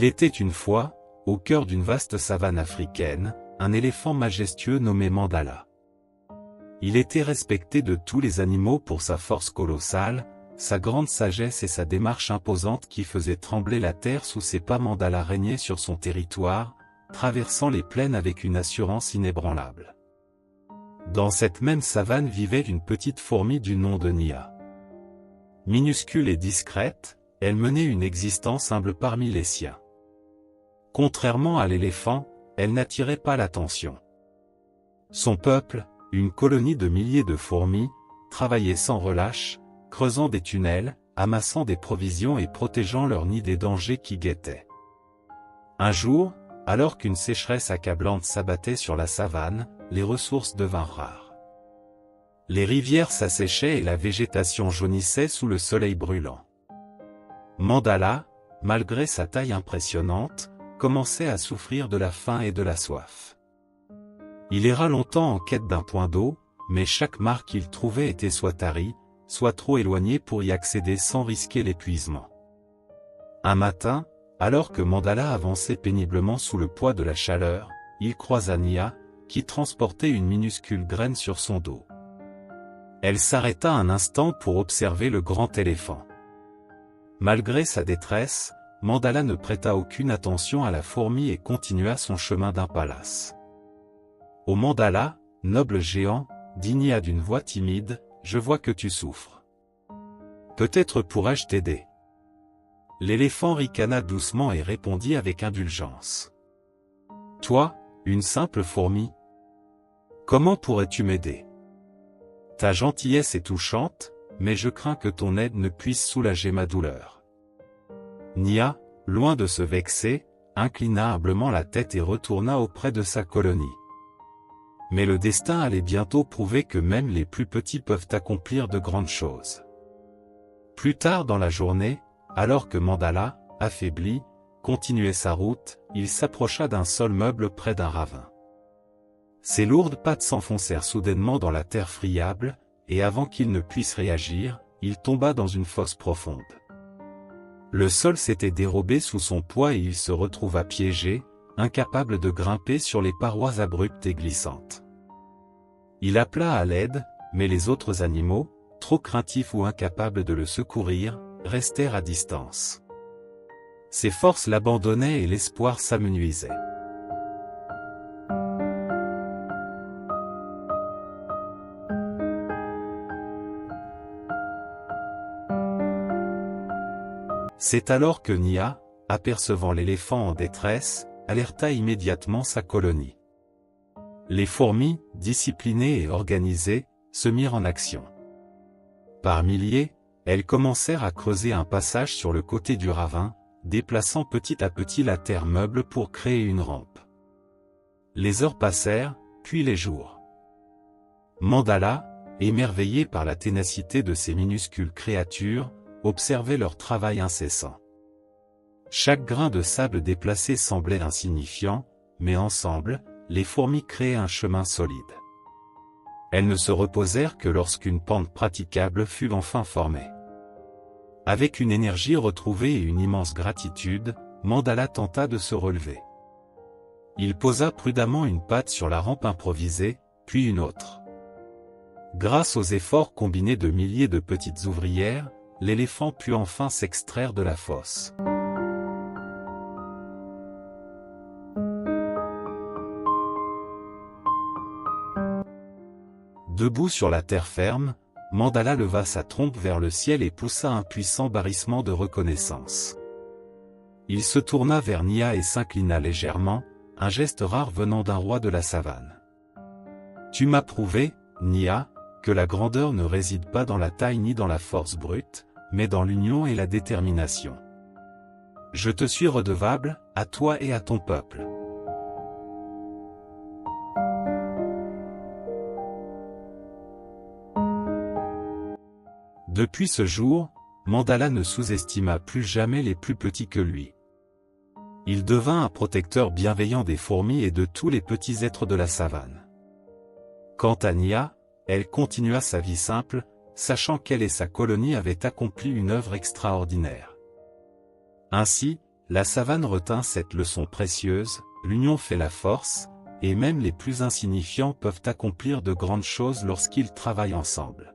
Il était une fois, au cœur d'une vaste savane africaine, un éléphant majestueux nommé Mandala. Il était respecté de tous les animaux pour sa force colossale, sa grande sagesse et sa démarche imposante qui faisait trembler la terre sous ses pas. Mandala régnait sur son territoire, traversant les plaines avec une assurance inébranlable. Dans cette même savane vivait une petite fourmi du nom de Nia. Minuscule et discrète, elle menait une existence humble parmi les siens. Contrairement à l'éléphant, elle n'attirait pas l'attention. Son peuple, une colonie de milliers de fourmis, travaillait sans relâche, creusant des tunnels, amassant des provisions et protégeant leur nid des dangers qui guettaient. Un jour, alors qu'une sécheresse accablante s'abattait sur la savane, les ressources devinrent rares. Les rivières s'asséchaient et la végétation jaunissait sous le soleil brûlant. Mandala, malgré sa taille impressionnante, commençait à souffrir de la faim et de la soif. Il erra longtemps en quête d'un point d'eau, mais chaque mare qu'il trouvait était soit tarie, soit trop éloignée pour y accéder sans risquer l'épuisement. Un matin, alors que Mandala avançait péniblement sous le poids de la chaleur, il croisa Nia, qui transportait une minuscule graine sur son dos. Elle s'arrêta un instant pour observer le grand éléphant. Malgré sa détresse, Mandala ne prêta aucune attention à la fourmi et continua son chemin d'un palace. « Ô Mandala, noble géant, dit Nia d'une voix timide, je vois que tu souffres. Peut-être pourrais-je t'aider. » L'éléphant ricana doucement et répondit avec indulgence. « Toi, une simple fourmi? Comment pourrais-tu m'aider? Ta gentillesse est touchante, mais je crains que ton aide ne puisse soulager ma douleur. » Nia, loin de se vexer, inclina humblement la tête et retourna auprès de sa colonie. Mais le destin allait bientôt prouver que même les plus petits peuvent accomplir de grandes choses. Plus tard dans la journée, alors que Mandala, affaibli, continuait sa route, il s'approcha d'un sol meuble près d'un ravin. Ses lourdes pattes s'enfoncèrent soudainement dans la terre friable, et avant qu'il ne puisse réagir, il tomba dans une fosse profonde. Le sol s'était dérobé sous son poids et il se retrouva piégé, incapable de grimper sur les parois abruptes et glissantes. Il appela à l'aide, mais les autres animaux, trop craintifs ou incapables de le secourir, restèrent à distance. Ses forces l'abandonnaient et l'espoir s'amenuisait. C'est alors que Nia, apercevant l'éléphant en détresse, alerta immédiatement sa colonie. Les fourmis, disciplinées et organisées, se mirent en action. Par milliers, elles commencèrent à creuser un passage sur le côté du ravin, déplaçant petit à petit la terre meuble pour créer une rampe. Les heures passèrent, puis les jours. Mandala, émerveillé par la ténacité de ces minuscules créatures, observait leur travail incessant. Chaque grain de sable déplacé semblait insignifiant, mais ensemble, les fourmis créaient un chemin solide. Elles ne se reposèrent que lorsqu'une pente praticable fut enfin formée. Avec une énergie retrouvée et une immense gratitude, Mandala tenta de se relever. Il posa prudemment une patte sur la rampe improvisée, puis une autre. Grâce aux efforts combinés de milliers de petites ouvrières, l'éléphant put enfin s'extraire de la fosse. Debout sur la terre ferme, Mandala leva sa trompe vers le ciel et poussa un puissant barrissement de reconnaissance. Il se tourna vers Nia et s'inclina légèrement, un geste rare venant d'un roi de la savane. « Tu m'as prouvé, Nia, que la grandeur ne réside pas dans la taille ni dans la force brute, mais dans l'union et la détermination. Je te suis redevable, à toi et à ton peuple. » Depuis ce jour, Mandala ne sous-estima plus jamais les plus petits que lui. Il devint un protecteur bienveillant des fourmis et de tous les petits êtres de la savane. Quant à Nia, elle continua sa vie simple, sachant qu'elle et sa colonie avaient accompli une œuvre extraordinaire. Ainsi, La savane retint cette leçon précieuse, l'union fait la force, et même les plus insignifiants peuvent accomplir de grandes choses lorsqu'ils travaillent ensemble.